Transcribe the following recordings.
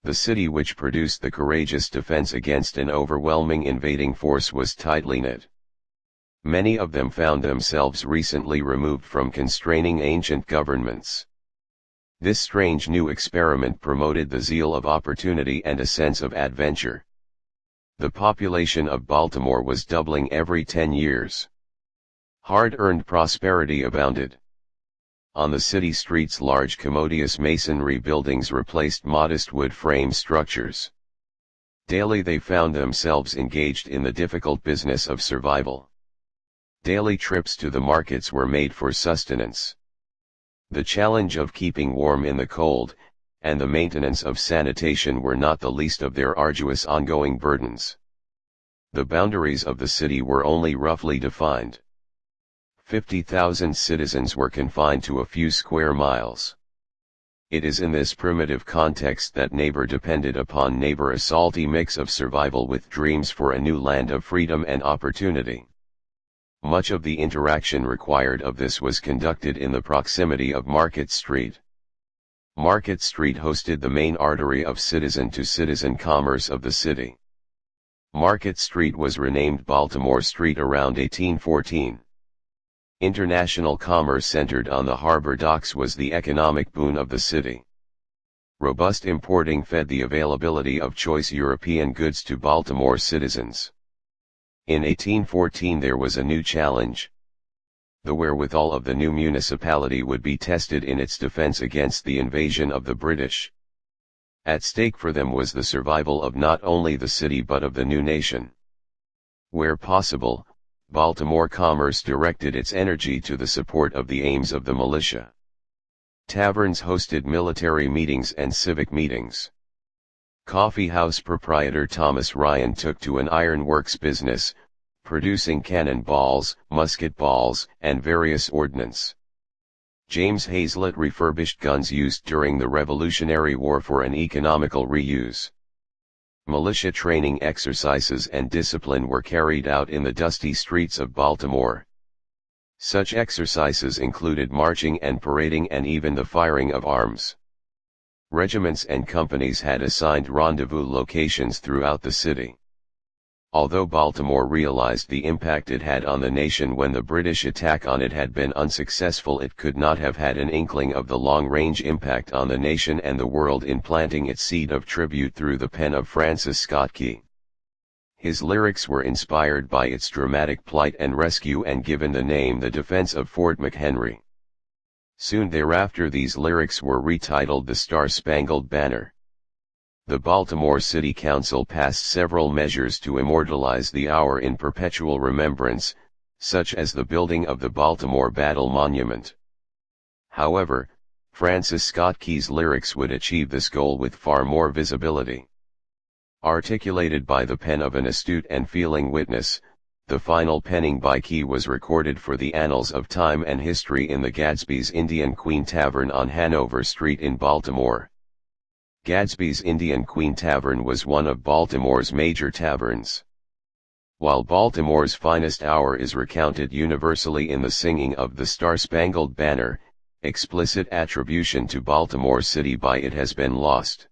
The city which produced the courageous defense against an overwhelming invading force was tightly knit. Many of them found themselves recently removed from constraining ancient governments. This strange new experiment promoted the zeal of opportunity and a sense of adventure. The population of Baltimore was doubling every 10 years. Hard-earned prosperity abounded. On the city streets large commodious masonry buildings replaced modest wood frame structures. Daily they found themselves engaged in the difficult business of survival. Daily trips to the markets were made for sustenance. The challenge of keeping warm in the cold, and the maintenance of sanitation were not the least of their arduous ongoing burdens. The boundaries of the city were only roughly defined. 50,000 citizens were confined to a few square miles. It is in this primitive context that neighbor depended upon neighbor, a salty mix of survival with dreams for a new land of freedom and opportunity. Much of the interaction required of this was conducted in the proximity of Market Street. Market Street hosted the main artery of citizen-to-citizen commerce of the city. Market Street was renamed Baltimore Street around 1814. International commerce centered on the harbor docks was the economic boon of the city. Robust importing fed the availability of choice European goods to Baltimore citizens. In 1814 there was a new challenge. The wherewithal of the new municipality would be tested in its defense against the invasion of the British. At stake for them was the survival of not only the city but of the new nation. Where possible, Baltimore commerce directed its energy to the support of the aims of the militia. Taverns hosted military meetings and civic meetings. Coffee house proprietor Thomas Ryan took to an ironworks business, producing cannon balls, musket balls, and various ordnance. James Hazlitt refurbished guns used during the Revolutionary War for an economical reuse. Militia training exercises and discipline were carried out in the dusty streets of Baltimore. Such exercises included marching and parading and even the firing of arms. Regiments and companies had assigned rendezvous locations throughout the city. Although Baltimore realized the impact it had on the nation when the British attack on it had been unsuccessful, it could not have had an inkling of the long-range impact on the nation and the world in planting its seed of tribute through the pen of Francis Scott Key. His lyrics were inspired by its dramatic plight and rescue and given the name The Defense of Fort McHenry. Soon thereafter these lyrics were retitled The Star-Spangled Banner. The Baltimore City Council passed several measures to immortalize the hour in perpetual remembrance, such as the building of the Baltimore Battle Monument. However, Francis Scott Key's lyrics would achieve this goal with far more visibility. Articulated by the pen of an astute and feeling witness, the final penning by Key was recorded for the annals of time and history in the Gadsby's Indian Queen Tavern on Hanover Street in Baltimore. Gadsby's Indian Queen Tavern was one of Baltimore's major taverns. While Baltimore's finest hour is recounted universally in the singing of the Star-Spangled Banner, explicit attribution to Baltimore City by it has been lost.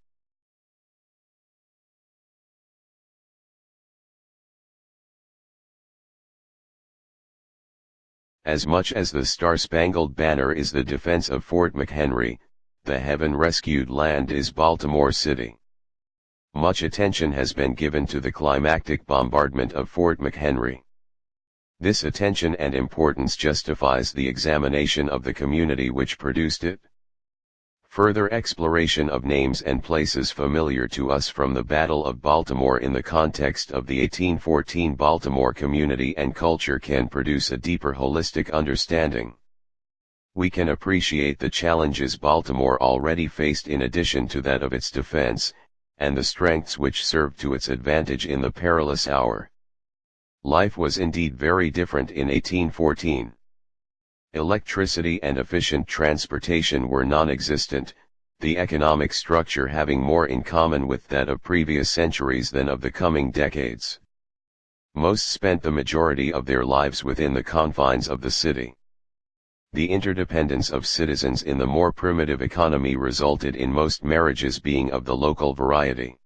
As much as the Star-Spangled Banner is the defense of Fort McHenry, the heaven-rescued land is Baltimore City. Much attention has been given to the climactic bombardment of Fort McHenry. This attention and importance justifies the examination of the community which produced it. Further exploration of names and places familiar to us from the Battle of Baltimore in the context of the 1814 Baltimore community and culture can produce a deeper holistic understanding. We can appreciate the challenges Baltimore already faced in addition to that of its defense, and the strengths which served to its advantage in the perilous hour. Life was indeed very different in 1814. Electricity and efficient transportation were non-existent, the economic structure having more in common with that of previous centuries than of the coming decades. Most spent the majority of their lives within the confines of the city. The interdependence of citizens in the more primitive economy resulted in most marriages being of the local variety.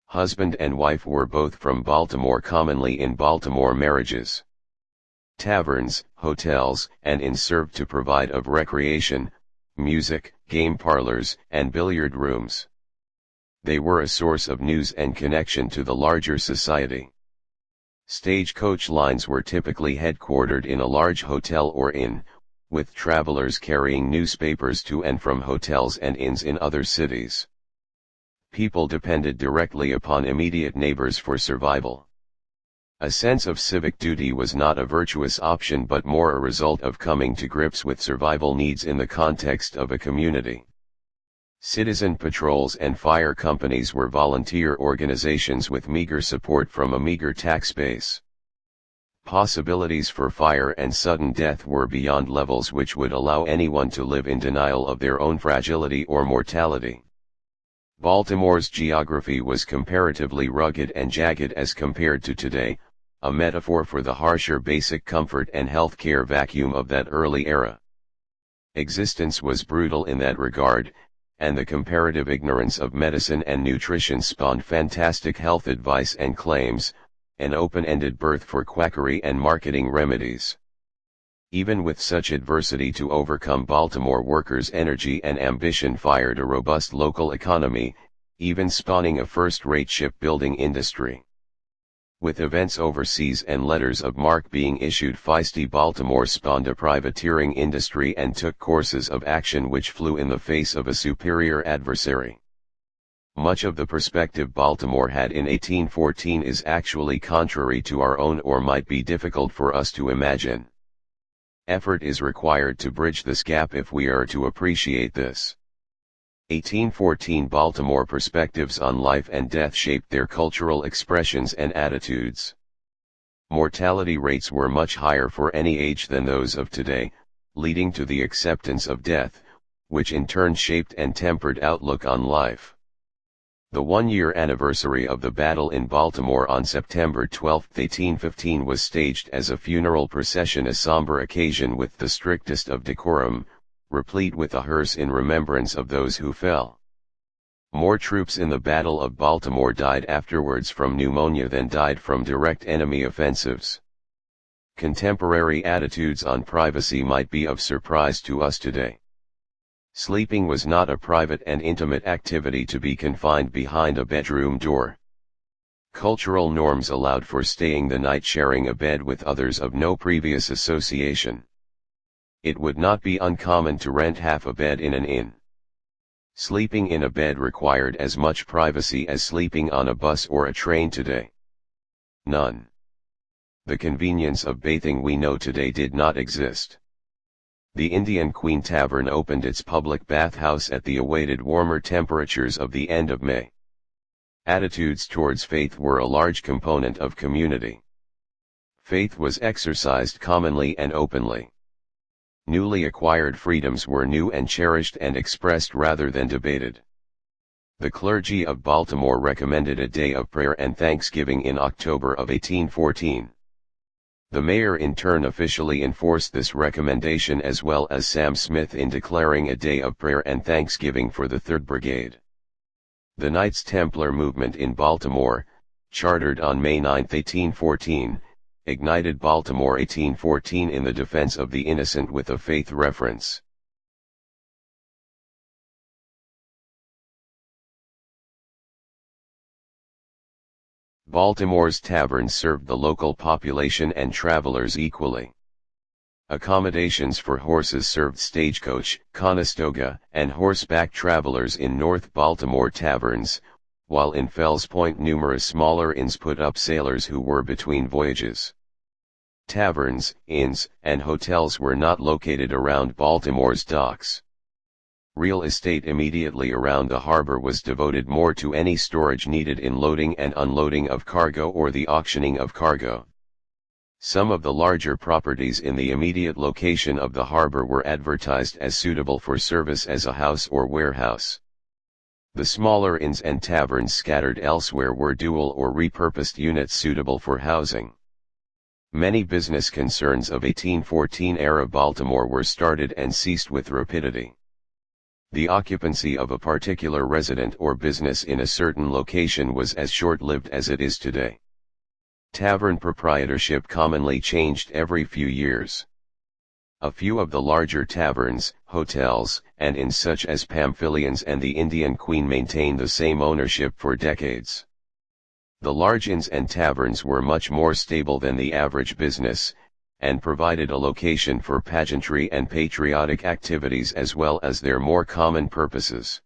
Husband and wife were both from Baltimore, commonly in Baltimore marriages. Taverns, hotels, and inns served to provide of recreation, music, game parlors, and billiard rooms. They were a source of news and connection to the larger society. Stagecoach lines were typically headquartered in a large hotel or inn, with travelers carrying newspapers to and from hotels and inns in other cities. People depended directly upon immediate neighbors for survival. A sense of civic duty was not a virtuous option but more a result of coming to grips with survival needs in the context of a community. Citizen patrols and fire companies were volunteer organizations with meager support from a meager tax base. Possibilities for fire and sudden death were beyond levels which would allow anyone to live in denial of their own fragility or mortality. Baltimore's geography was comparatively rugged and jagged as compared to today, a metaphor for the harsher basic comfort and health care vacuum of that early era. Existence was brutal in that regard, and the comparative ignorance of medicine and nutrition spawned fantastic health advice and claims, an open-ended berth for quackery and marketing remedies. Even with such adversity to overcome, Baltimore workers' energy and ambition fired a robust local economy, even spawning a first-rate shipbuilding industry. With events overseas and letters of marque being issued, feisty Baltimore spawned a privateering industry and took courses of action which flew in the face of a superior adversary. Much of the perspective Baltimore had in 1814 is actually contrary to our own or might be difficult for us to imagine. Effort is required to bridge this gap if we are to appreciate this. 1814 Baltimore perspectives on life and death shaped their cultural expressions and attitudes. Mortality rates were much higher for any age than those of today, leading to the acceptance of death, which in turn shaped and tempered outlook on life. The one-year anniversary of the battle in Baltimore on September 12, 1815 was staged as a funeral procession, a somber occasion with the strictest of decorum, replete with a hearse in remembrance of those who fell. More troops in the Battle of Baltimore died afterwards from pneumonia than died from direct enemy offensives. Contemporary attitudes on privacy might be of surprise to us today. Sleeping was not a private and intimate activity to be confined behind a bedroom door. Cultural norms allowed for staying the night sharing a bed with others of no previous association. It would not be uncommon to rent half a bed in an inn. Sleeping in a bed required as much privacy as sleeping on a bus or a train today. None. The convenience of bathing we know today did not exist. The Indian Queen Tavern opened its public bathhouse at the awaited warmer temperatures of the end of May. Attitudes towards faith were a large component of community. Faith was exercised commonly and openly. Newly acquired freedoms were new and cherished and expressed rather than debated. The clergy of Baltimore recommended a day of prayer and thanksgiving in October of 1814. The mayor in turn officially enforced this recommendation, as well as Sam Smith in declaring a day of prayer and thanksgiving for the 3rd Brigade. The Knights Templar movement in Baltimore, chartered on May 9, 1814, ignited Baltimore 1814 in the defense of the innocent with a faith reference. Baltimore's taverns served the local population and travelers equally. Accommodations for horses served stagecoach, Conestoga, and horseback travelers in North Baltimore taverns, while in Fells Point numerous smaller inns put up sailors who were between voyages. Taverns, inns, and hotels were not located around Baltimore's docks. Real estate immediately around the harbor was devoted more to any storage needed in loading and unloading of cargo or the auctioning of cargo. Some of the larger properties in the immediate location of the harbor were advertised as suitable for service as a house or warehouse. The smaller inns and taverns scattered elsewhere were dual or repurposed units suitable for housing. Many business concerns of 1814-era Baltimore were started and ceased with rapidity. The occupancy of a particular resident or business in a certain location was as short-lived as it is today. Tavern proprietorship commonly changed every few years. A few of the larger taverns, hotels, and inns such as Pamphilians and the Indian Queen maintained the same ownership for decades. The large inns and taverns were much more stable than the average business, and provided a location for pageantry and patriotic activities as well as their more common purposes.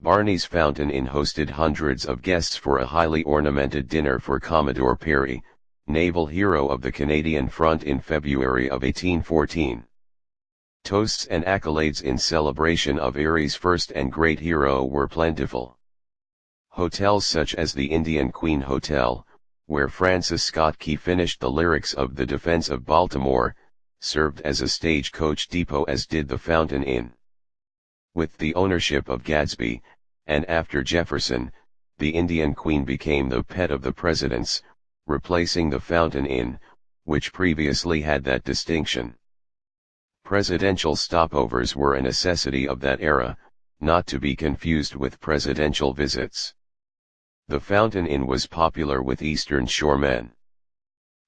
Barney's Fountain Inn hosted hundreds of guests for a highly ornamented dinner for Commodore Perry, naval hero of the Canadian front in February of 1814. Toasts and accolades in celebration of Erie's first and great hero were plentiful. Hotels such as the Indian Queen Hotel, where Francis Scott Key finished the lyrics of the Defense of Baltimore, served as a stagecoach depot as did the Fountain Inn. With the ownership of Gadsby, and after Jefferson, the Indian Queen became the pet of the presidents, replacing the Fountain Inn, which previously had that distinction. Presidential stopovers were a necessity of that era, not to be confused with presidential visits. The Fountain Inn was popular with Eastern Shore men.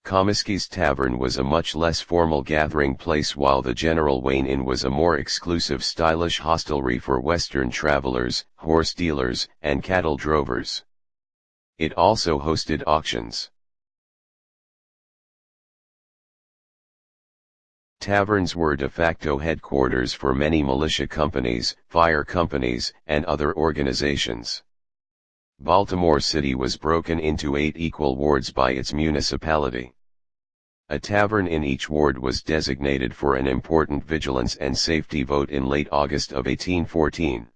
Comiskey's Tavern was a much less formal gathering place, while the General Wayne Inn was a more exclusive stylish hostelry for Western travelers, horse dealers, and cattle drovers. It also hosted auctions. Taverns were de facto headquarters for many militia companies, fire companies, and other organizations. Baltimore City was broken into 8 equal wards by its municipality. A tavern in each ward was designated for an important vigilance and safety vote in late August of 1814.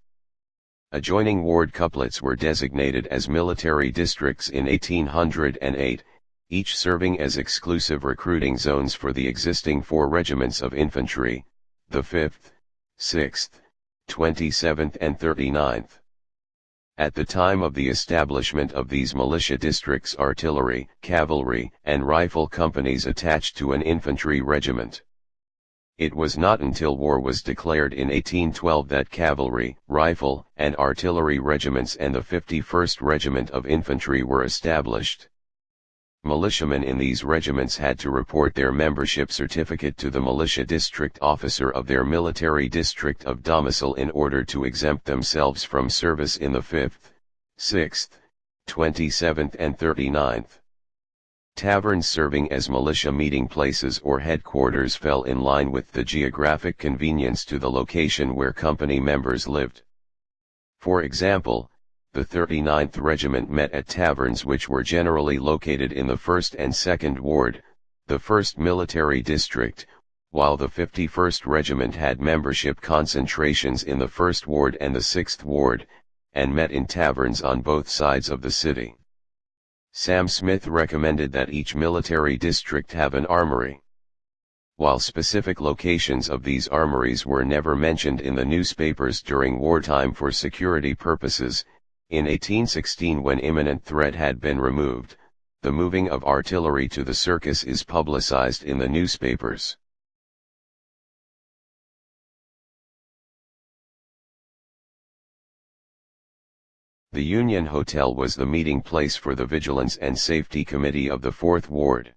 Adjoining ward couplets were designated as military districts in 1808, each serving as exclusive recruiting zones for the existing 4 regiments of infantry, the 5th, 6th, 27th and 39th. At the time of the establishment of these militia districts, artillery, cavalry, and rifle companies attached to an infantry regiment. It was not until war was declared in 1812 that cavalry, rifle, and artillery regiments and the 51st Regiment of Infantry were established. Militiamen in these regiments had to report their membership certificate to the militia district officer of their military district of domicile in order to exempt themselves from service in the 5th, 6th, 27th and 39th. Taverns serving as militia meeting places or headquarters fell in line with the geographic convenience to the location where company members lived. For example, the 39th Regiment met at taverns which were generally located in the 1st and 2nd Ward, the 1st Military District, while the 51st Regiment had membership concentrations in the 1st Ward and the 6th Ward, and met in taverns on both sides of the city. Sam Smith recommended that each military district have an armory. While specific locations of these armories were never mentioned in the newspapers during wartime for security purposes, in 1816, when imminent threat had been removed, the moving of artillery to the circus is publicized in the newspapers. The Union Hotel was the meeting place for the Vigilance and Safety Committee of the 4th Ward.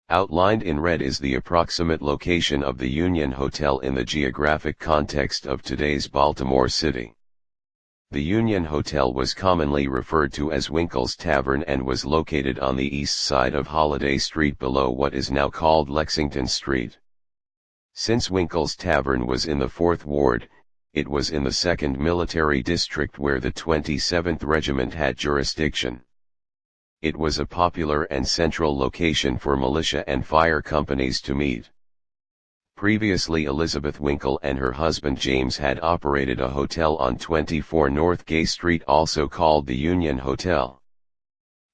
Outlined in red is the approximate location of the Union Hotel in the geographic context of today's Baltimore City. The Union Hotel was commonly referred to as Winkle's Tavern and was located on the east side of Holiday Street below what is now called Lexington Street. Since Winkle's Tavern was in the 4th Ward, it was in the 2nd Military District where the 27th Regiment had jurisdiction. It was a popular and central location for militia and fire companies to meet. Previously, Elizabeth Winkle and her husband James had operated a hotel on 24 North Gay Street, also called the Union Hotel.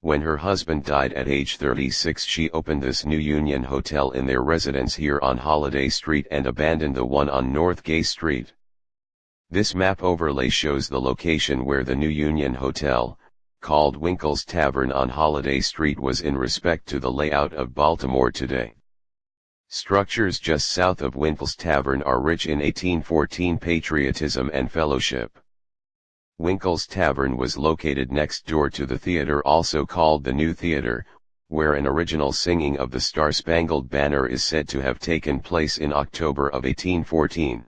When her husband died at age 36, she opened this new Union Hotel in their residence here on Holiday Street and abandoned the one on North Gay Street. This map overlay shows the location where the new Union Hotel, called Winkle's Tavern on Holiday Street, was in respect to the layout of Baltimore today. Structures just south of Winkle's Tavern are rich in 1814 patriotism and fellowship. Winkle's Tavern was located next door to the theater, also called the New Theater, where an original singing of the Star-Spangled Banner is said to have taken place in October of 1814.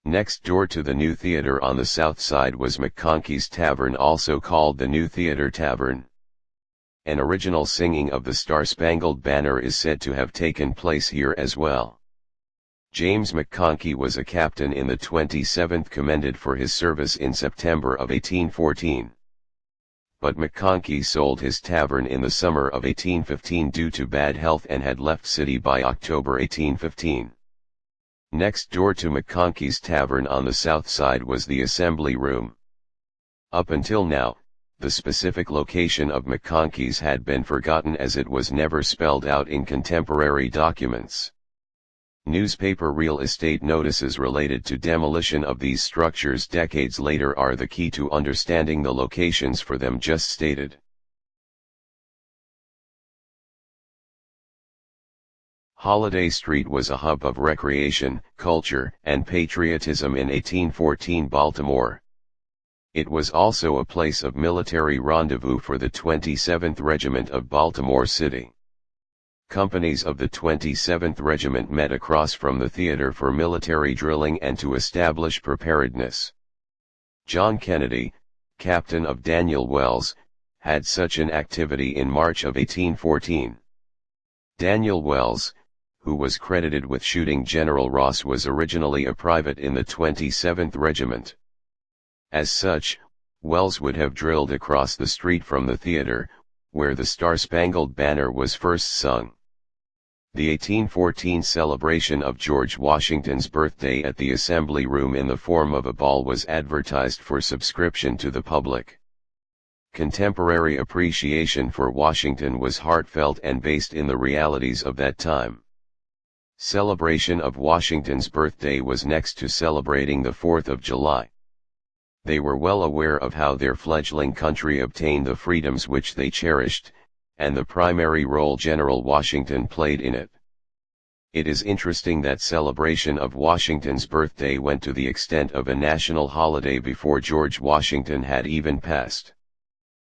Next door to the New Theater on the south side was McConkey's Tavern, also called the New Theater Tavern. An original singing of the Star-Spangled Banner is said to have taken place here as well. James McConkey was a captain in the 27th, commended for his service in September of 1814. But McConkey sold his tavern in the summer of 1815 due to bad health and had left city by October 1815. Next door to McConkey's Tavern on the south side was the Assembly Room. Up until now, the specific location of McConkey's had been forgotten, as it was never spelled out in contemporary documents. Newspaper real estate notices related to demolition of these structures decades later are the key to understanding the locations for them just stated. Holiday Street was a hub of recreation, culture, and patriotism in 1814 Baltimore. It was also a place of military rendezvous for the 27th Regiment of Baltimore City. Companies of the 27th Regiment met across from the theater for military drilling and to establish preparedness. John Kennedy, captain of Daniel Wells, had such an activity in March of 1814. Daniel Wells, who was credited with shooting General Ross, was originally a private in the 27th Regiment. As such, Wells would have drilled across the street from the theater, where the Star-Spangled Banner was first sung. The 1814 celebration of George Washington's birthday at the Assembly Room in the form of a ball was advertised for subscription to the public. Contemporary appreciation for Washington was heartfelt and based in the realities of that time. Celebration of Washington's birthday was next to celebrating the 4th of July. They were well aware of how their fledgling country obtained the freedoms which they cherished, and the primary role General Washington played in it. It is interesting that celebration of Washington's birthday went to the extent of a national holiday before George Washington had even passed.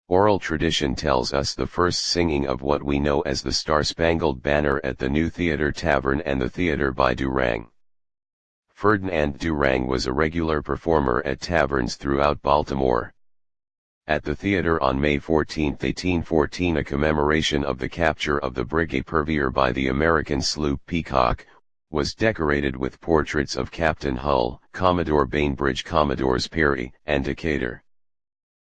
Oral tradition tells us the first singing of what we know as the Star-Spangled Banner at the New Theater Tavern and the Theater by Durang. Ferdinand Durang was a regular performer at taverns throughout Baltimore. At the theater on May 14, 1814, a commemoration of the capture of the brig Epervier by the American sloop Peacock was decorated with portraits of Captain Hull, Commodore Bainbridge, Commodores Perry, and Decatur.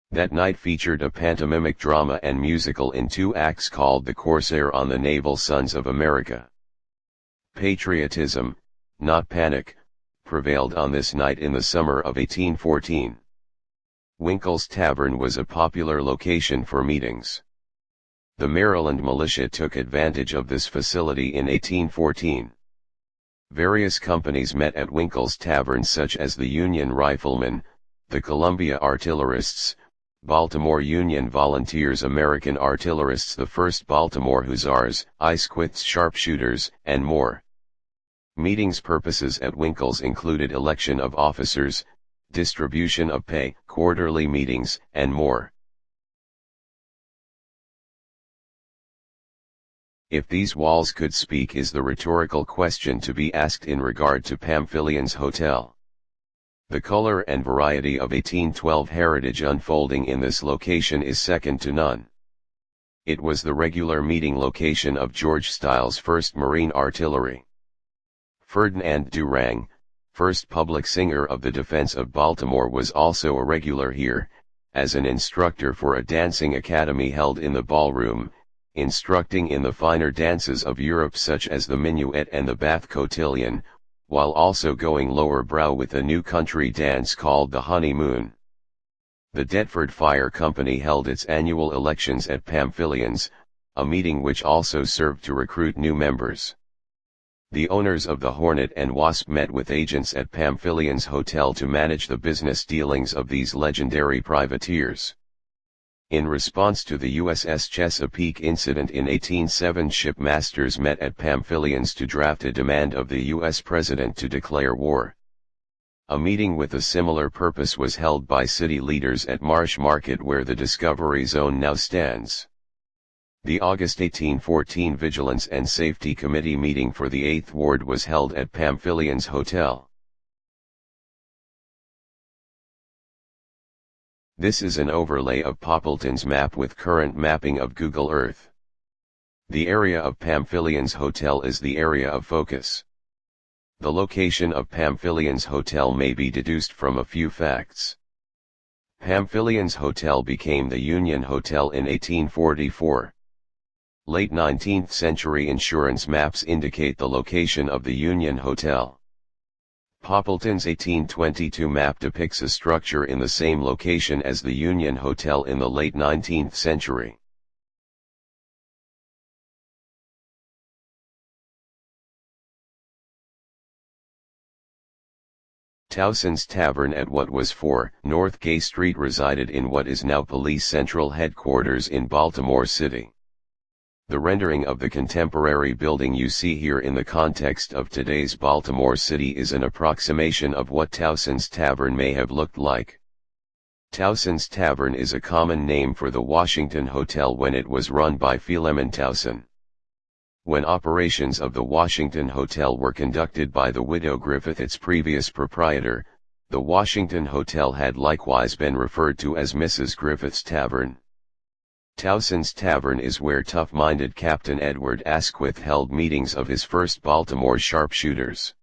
That night featured a pantomimic drama and musical in 2 acts called The Corsair on the Naval Sons of America. Patriotism, not panic, prevailed on this night in the summer of 1814. Winkle's Tavern was a popular location for meetings. The Maryland militia took advantage of this facility in 1814. Various companies met at Winkle's Tavern, such as the Union Riflemen, the Columbia Artillerists, Baltimore Union Volunteers, American Artillerists, the 1st Baltimore Hussars, Isquith's Sharpshooters, and more. Meetings purposes at Winkle's included election of officers, distribution of pay, quarterly meetings, and more. If these walls could speak is the rhetorical question to be asked in regard to Pamphilian's Hotel. The color and variety of 1812 heritage unfolding in this location is second to none. It was the regular meeting location of George Stiles' 1st Marine Artillery. Ferdinand Durang, first public singer of the defense of Baltimore, was also a regular here, as an instructor for a dancing academy held in the ballroom, instructing in the finer dances of Europe such as the minuet and the Bath cotillion, while also going lower brow with a new country dance called the honeymoon. The Deptford Fire Company held its annual elections at Pamphilian's, a meeting which also served to recruit new members. The owners of the Hornet and Wasp met with agents at Pamphilian's Hotel to manage the business dealings of these legendary privateers. In response to the USS Chesapeake incident in 1807, shipmasters met at Pamphylians to draft a demand of the U.S. President to declare war. A meeting with a similar purpose was held by city leaders at Marsh Market, where the Discovery Zone now stands. The August 1814 Vigilance and Safety Committee meeting for the 8th Ward was held at Pamphylians Hotel. This is an overlay of Poppleton's map with current mapping of Google Earth. The area of Pamphylians Hotel is the area of focus. The location of Pamphylians Hotel may be deduced from a few facts. Pamphylians Hotel became the Union Hotel in 1844. Late 19th century insurance maps indicate the location of the Union Hotel. Poppleton's 1822 map depicts a structure in the same location as the Union Hotel in the late 19th century. Towson's Tavern at what was 4 North Gay Street resided in what is now Police Central Headquarters in Baltimore City. The rendering of the contemporary building you see here in the context of today's Baltimore City is an approximation of what Towson's Tavern may have looked like. Towson's Tavern is a common name for the Washington Hotel when it was run by Philemon Towson. When operations of the Washington Hotel were conducted by the widow Griffith, its previous proprietor, the Washington Hotel had likewise been referred to as Mrs. Griffith's Tavern. Towson's Tavern is where tough-minded Captain Edward Asquith held meetings of his first Baltimore sharpshooters.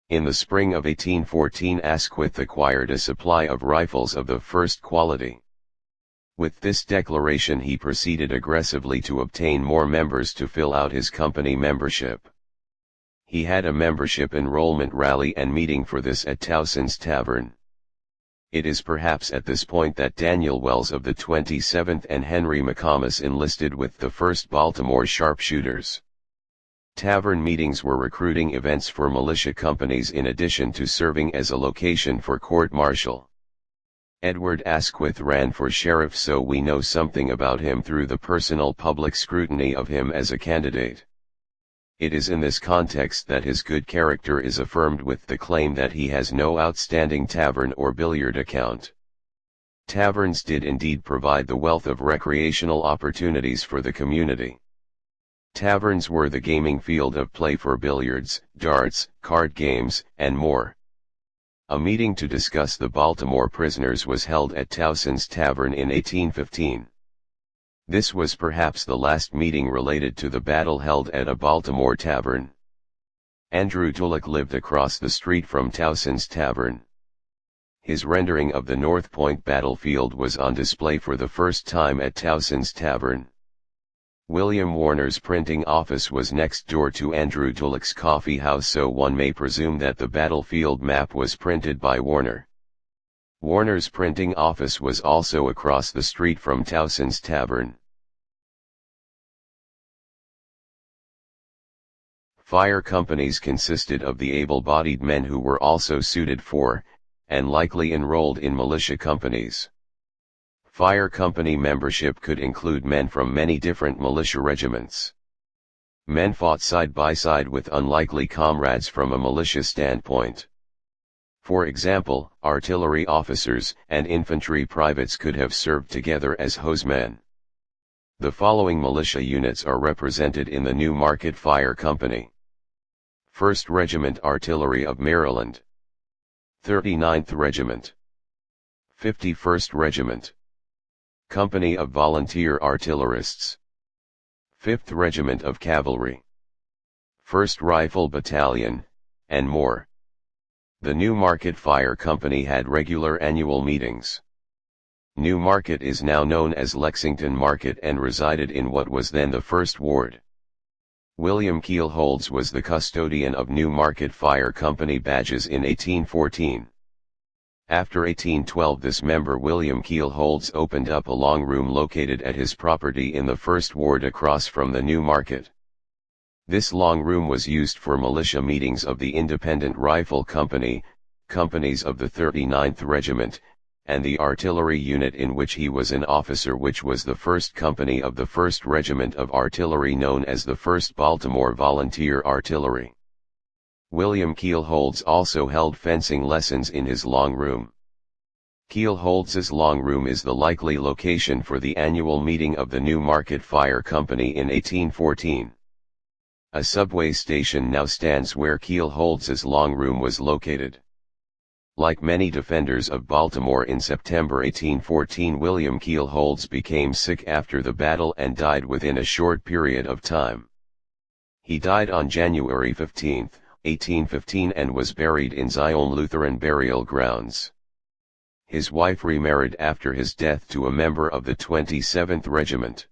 In the spring of 1814, Asquith acquired a supply of rifles of the first quality. With this declaration he proceeded aggressively to obtain more members to fill out his company membership. He had a membership enrollment rally and meeting for this at Towson's Tavern. It is perhaps at this point that Daniel Wells of the 27th and Henry McComas enlisted with the 1st Baltimore sharpshooters. Tavern meetings were recruiting events for militia companies in addition to serving as a location for court-martial. Edward Asquith ran for sheriff, so we know something about him through the personal public scrutiny of him as a candidate. It is in this context that his good character is affirmed with the claim that he has no outstanding tavern or billiard account. Taverns did indeed provide the wealth of recreational opportunities for the community. Taverns were the gaming field of play for billiards, darts, card games, and more. A meeting to discuss the Baltimore prisoners was held at Towson's Tavern in 1815. This was perhaps the last meeting related to the battle held at a Baltimore tavern. Andrew Tulloch lived across the street from Towson's Tavern. His rendering of the North Point battlefield was on display for the first time at Towson's Tavern. William Warner's printing office was next door to Andrew Tulloch's coffee house, so one may presume that the battlefield map was printed by Warner. Warner's printing office was also across the street from Towson's Tavern. Fire companies consisted of the able-bodied men who were also suited for, and likely enrolled in militia companies. Fire company membership could include men from many different militia regiments. Men fought side by side with unlikely comrades from a militia standpoint. For example, artillery officers and infantry privates could have served together as hosmen. The following militia units are represented in the New Market Fire Company: 1st Regiment Artillery of Maryland, 39th Regiment, 51st Regiment, Company of Volunteer Artillerists, 5th Regiment of Cavalry, 1st Rifle Battalion, and more. The New Market Fire Company had regular annual meetings. New Market is now known as Lexington Market and resided in what was then the 1st Ward. William Keelholds was the custodian of New Market Fire Company badges in 1814. After 1812, this member William Keelholds opened up a long room located at his property in the 1st Ward across from the New Market. This long room was used for militia meetings of the Independent Rifle Company, companies of the 39th Regiment, and the artillery unit in which he was an officer, which was the 1st Company of the 1st Regiment of Artillery known as the 1st Baltimore Volunteer Artillery. William Keelholz also held fencing lessons in his long room. Keelholz's long room is the likely location for the annual meeting of the New Market Fire Company in 1814. A subway station now stands where Keelholz's long room was located. Like many defenders of Baltimore in September 1814, William Keelholz became sick after the battle and died within a short period of time. He died on January 15, 1815 and was buried in Zion Lutheran Burial Grounds. His wife remarried after his death to a member of the 27th Regiment.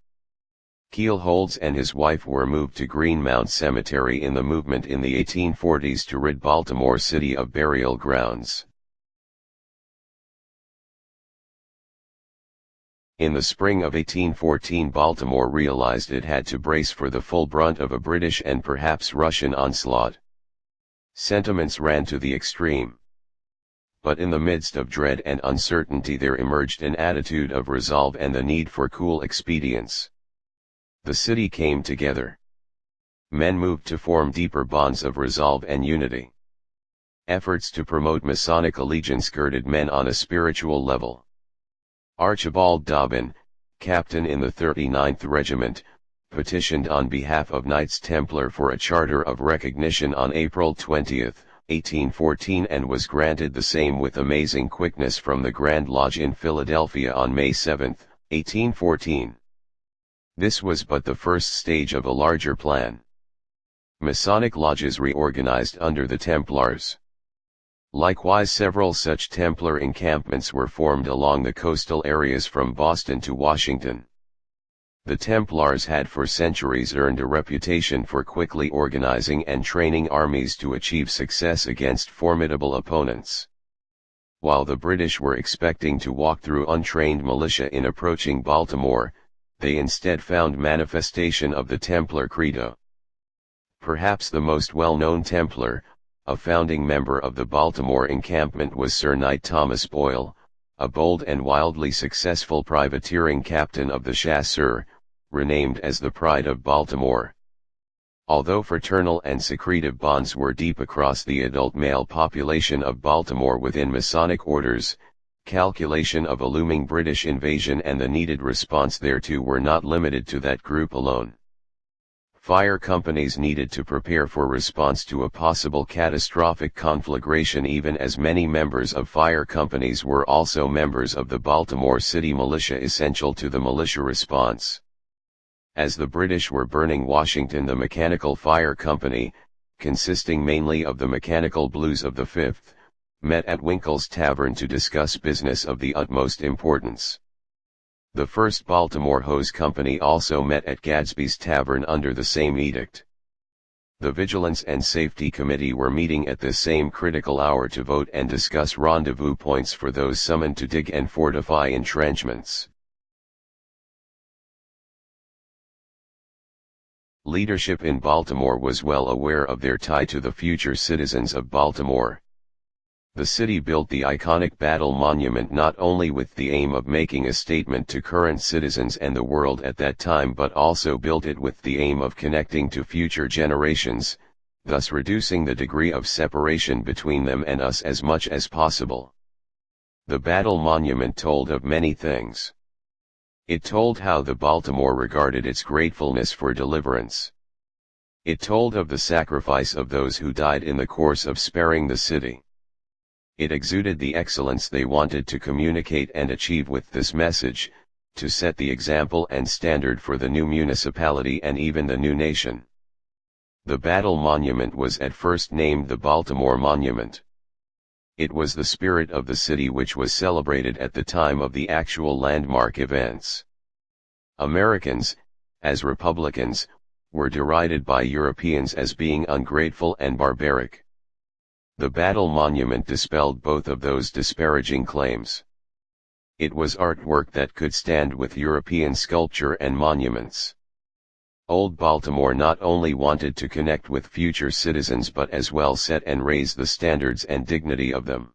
Keelholz and his wife were moved to Greenmount Cemetery in the movement in the 1840s to rid Baltimore City of burial grounds. In the spring of 1814, Baltimore realized it had to brace for the full brunt of a British and perhaps Russian onslaught. Sentiments ran to the extreme. But in the midst of dread and uncertainty there emerged an attitude of resolve and the need for cool expedients. The city came together. Men moved to form deeper bonds of resolve and unity. Efforts to promote Masonic allegiance girded men on a spiritual level. Archibald Dobbin, captain in the 39th Regiment, petitioned on behalf of Knights Templar for a charter of recognition on April 20, 1814 and was granted the same with amazing quickness from the Grand Lodge in Philadelphia on May 7, 1814. This was but the first stage of a larger plan. Masonic lodges reorganized under the Templars. Likewise, several such Templar encampments were formed along the coastal areas from Boston to Washington. The Templars had for centuries earned a reputation for quickly organizing and training armies to achieve success against formidable opponents. While the British were expecting to walk through untrained militia in approaching Baltimore, they instead found manifestation of the Templar credo. Perhaps the most well-known Templar, a founding member of the Baltimore encampment, was Sir Knight Thomas Boyle, a bold and wildly successful privateering captain of the Chasseurs, renamed as the Pride of Baltimore. Although fraternal and secretive bonds were deep across the adult male population of Baltimore within Masonic orders, calculation of a looming British invasion and the needed response thereto were not limited to that group alone. Fire companies needed to prepare for response to a possible catastrophic conflagration, even as many members of fire companies were also members of the Baltimore City militia essential to the militia response. As the British were burning Washington, the Mechanical Fire Company, consisting mainly of the Mechanical Blues of the 5th, met at Winkle's Tavern to discuss business of the utmost importance. The 1st Baltimore Hose Company also met at Gadsby's Tavern under the same edict. The Vigilance and Safety Committee were meeting at this same critical hour to vote and discuss rendezvous points for those summoned to dig and fortify entrenchments. Leadership in Baltimore was well aware of their tie to the future citizens of Baltimore. The city built the iconic Battle Monument not only with the aim of making a statement to current citizens and the world at that time, but also built it with the aim of connecting to future generations, thus reducing the degree of separation between them and us as much as possible. The Battle Monument told of many things. It told how the Baltimore regarded its gratefulness for deliverance. It told of the sacrifice of those who died in the course of sparing the city. It exuded the excellence they wanted to communicate and achieve with this message, to set the example and standard for the new municipality and even the new nation. The Battle Monument was at first named the Baltimore Monument. It was the spirit of the city which was celebrated at the time of the actual landmark events. Americans, as Republicans, were derided by Europeans as being ungrateful and barbaric. The Battle Monument dispelled both of those disparaging claims. It was artwork that could stand with European sculpture and monuments. Old Baltimore not only wanted to connect with future citizens but as well set and raise the standards and dignity of them.